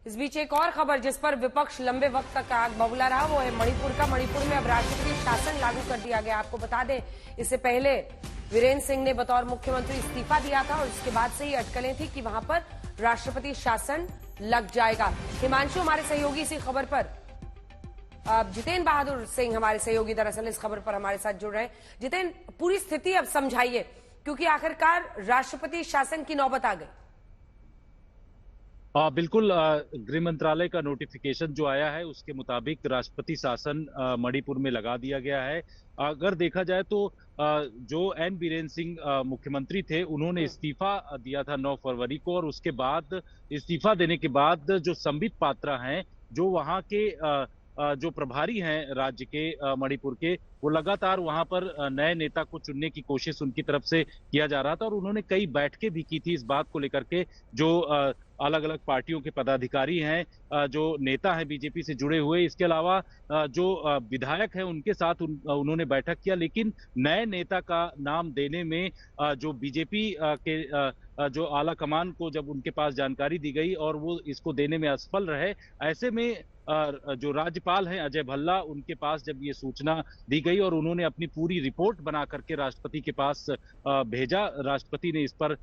इस बीच एक और खबर जिस पर विपक्ष लंबे वक्त तक आग बबूला रहा वो है मणिपुर का। मणिपुर में अब राष्ट्रपति शासन लागू कर दिया गया। आपको बता दें, इससे पहले वीरेंद्र सिंह ने बतौर मुख्यमंत्री इस्तीफा दिया था और इसके बाद से ही अटकलें थी कि वहां पर राष्ट्रपति शासन लग जाएगा। हिमांशु हमारे सहयोगी इसी खबर पर, जितेंद्र बहादुर सिंह हमारे सहयोगी दरअसल इस खबर पर हमारे साथ जुड़ रहे हैं। जितेंद्र, पूरी स्थिति अब समझाइए, क्योंकि आखिरकार राष्ट्रपति शासन की नौबत आ गई। बिल्कुल, गृह मंत्रालय का नोटिफिकेशन जो आया है उसके मुताबिक राष्ट्रपति शासन मणिपुर में लगा दिया गया है। अगर देखा जाए तो जो एन बीरेन सिंह मुख्यमंत्री थे, उन्होंने इस्तीफा दिया था 9 फरवरी को, और उसके बाद इस्तीफा देने के बाद जो संबित पात्रा हैं, जो वहां के जो प्रभारी हैं राज्य के मणिपुर के, वो लगातार वहां पर नए नेता को चुनने की कोशिश उनकी तरफ से किया जा रहा था। और उन्होंने कई बैठकें भी की थी इस बात को लेकर के, जो अलग अलग पार्टियों के पदाधिकारी हैं, जो नेता हैं बीजेपी से जुड़े हुए, इसके अलावा जो विधायक हैं उनके साथ उन्होंने बैठक किया। लेकिन नए नेता का नाम देने में जो बीजेपी के जो आला कमान को जब उनके पास जानकारी दी गई और वो इसको देने में असफल रहे, ऐसे में जो राज्यपाल हैं अजय भल्ला, उनके पास जब ये सूचना दी गई और उन्होंने अपनी पूरी रिपोर्ट बना करके राष्ट्रपति के पास भेजा, राष्ट्रपति ने इस पर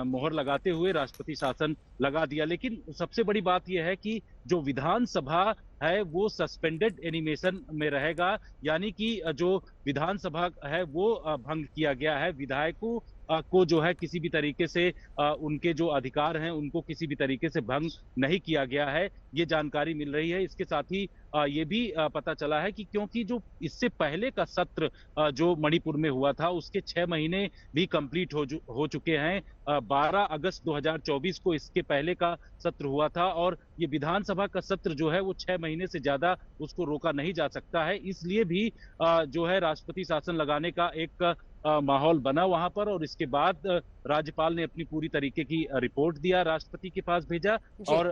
मोहर लगाते हुए राष्ट्रपति शासन लगा दिया। लेकिन सबसे बड़ी बात यह है कि जो विधानसभा है वो सस्पेंडेड एनिमेशन में रहेगा, यानी कि जो विधानसभा है वो भंग किया गया है। विधायकों को जो है किसी भी तरीके से उनके जो अधिकार हैं उनको किसी भी तरीके से भंग नहीं किया गया है, ये जानकारी मिल रही है। इसके साथ ही ये भी पता चला है कि क्योंकि जो इससे पहले का सत्र जो मणिपुर में हुआ था उसके 6 महीने भी कंप्लीट हो चुके हैं। 12 अगस्त 2024 को इसके पहले का सत्र हुआ था, और ये विधानसभा का सत्र जो है वो 6 महीने से ज्यादा उसको रोका नहीं जा सकता है। इसलिए भी जो है राष्ट्रपति शासन लगाने का एक माहौल बना वहां पर, और इसके बाद राज्यपाल ने अपनी पूरी तरीके की रिपोर्ट दिया, राष्ट्रपति के पास भेजा, और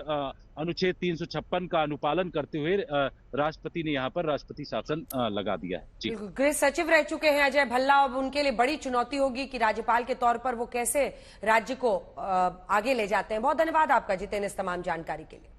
अनुच्छेद 356 का अनुपालन करते हुए राष्ट्रपति ने यहाँ पर राष्ट्रपति शासन लगा दिया है। जी, गृह सचिव रह चुके हैं अजय भल्ला। अब उनके लिए बड़ी चुनौती होगी कि राज्यपाल के तौर पर वो कैसे राज्य को आगे ले जाते हैं। बहुत धन्यवाद आपका जितेंद्र इस तमाम जानकारी के लिए।